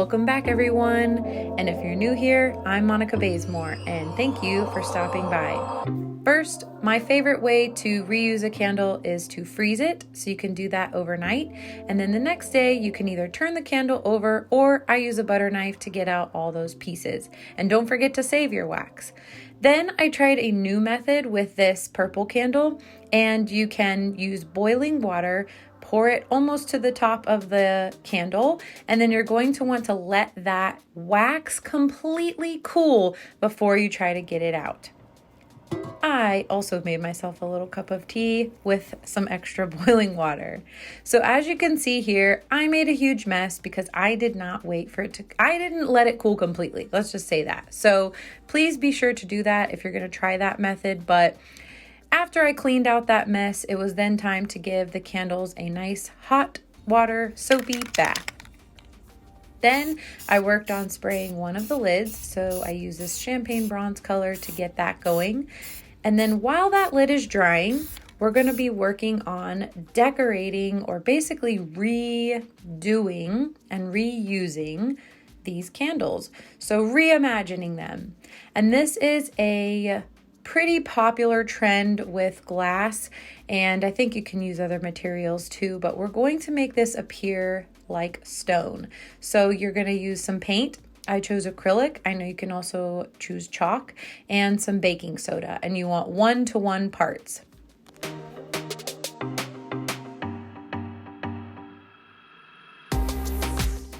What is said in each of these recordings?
Welcome back, everyone. And if you're new here, I'm Monica Bazemore, and thank you for stopping by. First, my favorite way to reuse a candle is to freeze it, so you can do that overnight. And then the next day, you can either turn the candle over, or I use a butter knife to get out all those pieces. And don't forget to save your wax. Then I tried a new method with this purple candle, and you can use boiling water, pour it almost to the top of the candle, and then you're going to want to let that wax completely cool before you try to get it out. I also made myself a little cup of tea with some extra boiling water. So as you can see here, I made a huge mess because I did not wait for it to, I didn't let it cool completely. Let's just say that. So please be sure to do that if you're going to try that method. But after I cleaned out that mess, it was then time to give the candles a nice hot water soapy bath. Then I worked on spraying one of the lids, so I use this champagne bronze color to get that going. And then while that lid is drying, we're going to be working on decorating, or basically redoing and reusing these candles. So reimagining them. And this is a pretty popular trend with glass, and I think you can use other materials too, but we're going to make this appear like stone. So you're going to use some paint. I chose acrylic. I know you can also choose chalk, and some baking soda, and you want 1-to-1 parts.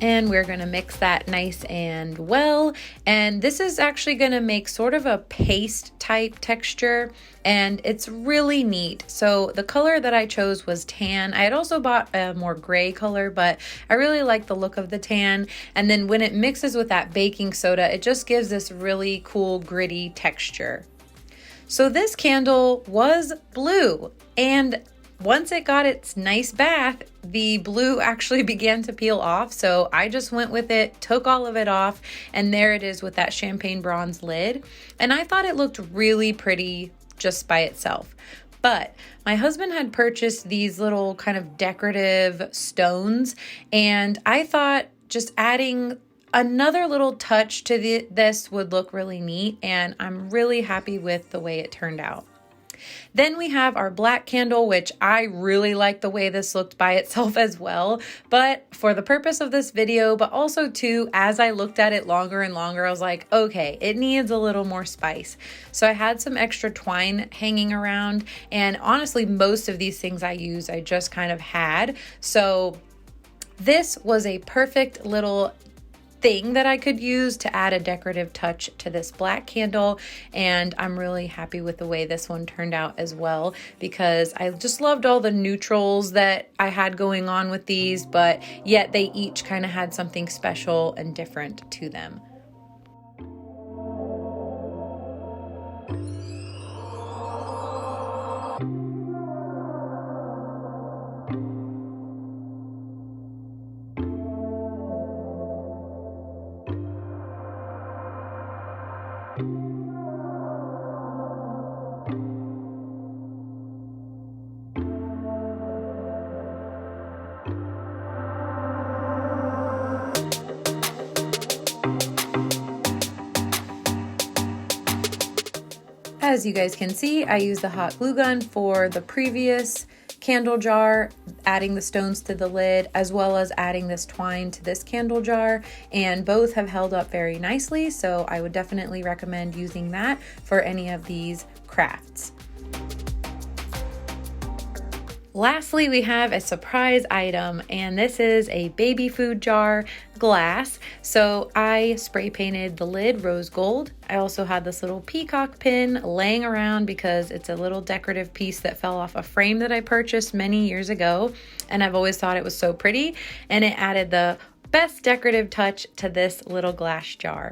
And we're going to mix that nice and well. And this is actually going to make sort of a paste type texture, and it's really neat. So the color that I chose was tan. I had also bought a more gray color, but I really like the look of the tan. And then when it mixes with that baking soda, it just gives this really cool gritty texture. So this candle was blue, and once it got its nice bath, the blue actually began to peel off. So I just went with it, took all of it off, and there it is with that champagne bronze lid. And I thought it looked really pretty just by itself. But my husband had purchased these little kind of decorative stones, and I thought just adding another little touch to this would look really neat, and I'm really happy with the way it turned out. Then we have our black candle, which I really like the way this looked by itself as well. But for the purpose of this video, but also too, as I looked at it longer and longer, I was like, okay, it needs a little more spice. So I had some extra twine hanging around, and honestly, most of these things I just kind of had. So this was a perfect little thing that I could use to add a decorative touch to this black candle, and I'm really happy with the way this one turned out as well, because I just loved all the neutrals that I had going on with these, but yet they each kind of had something special and different to them. As you guys can see, I used the hot glue gun for the previous candle jar, adding the stones to the lid, as well as adding this twine to this candle jar, and both have held up very nicely, so I would definitely recommend using that for any of these crafts. Lastly, we have a surprise item, and this is a baby food jar glass. So I spray painted the lid rose gold. I also had this little peacock pin laying around because it's a little decorative piece that fell off a frame that I purchased many years ago, and I've always thought it was so pretty, and it added the best decorative touch to this little glass jar.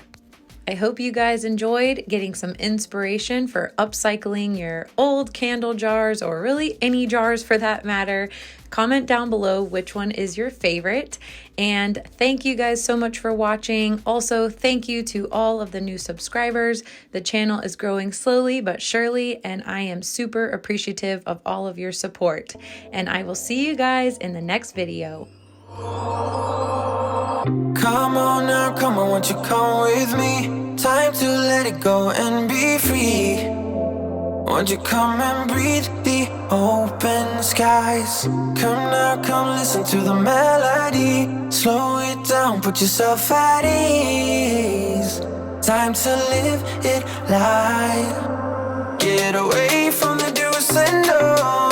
I hope you guys enjoyed getting some inspiration for upcycling your old candle jars, or really any jars for that matter. Comment down below which one is your favorite. And thank you guys so much for watching. Also, thank you to all of the new subscribers. The channel is growing slowly but surely, and I am super appreciative of all of your support. And I will see you guys in the next video. Come on now, come on, won't you come with me? Time to let it go and be free. Won't you come and breathe the open skies? Come now, come listen to the melody. Slow it down, put yourself at ease. Time to live it light. Get away from the do's and don'ts.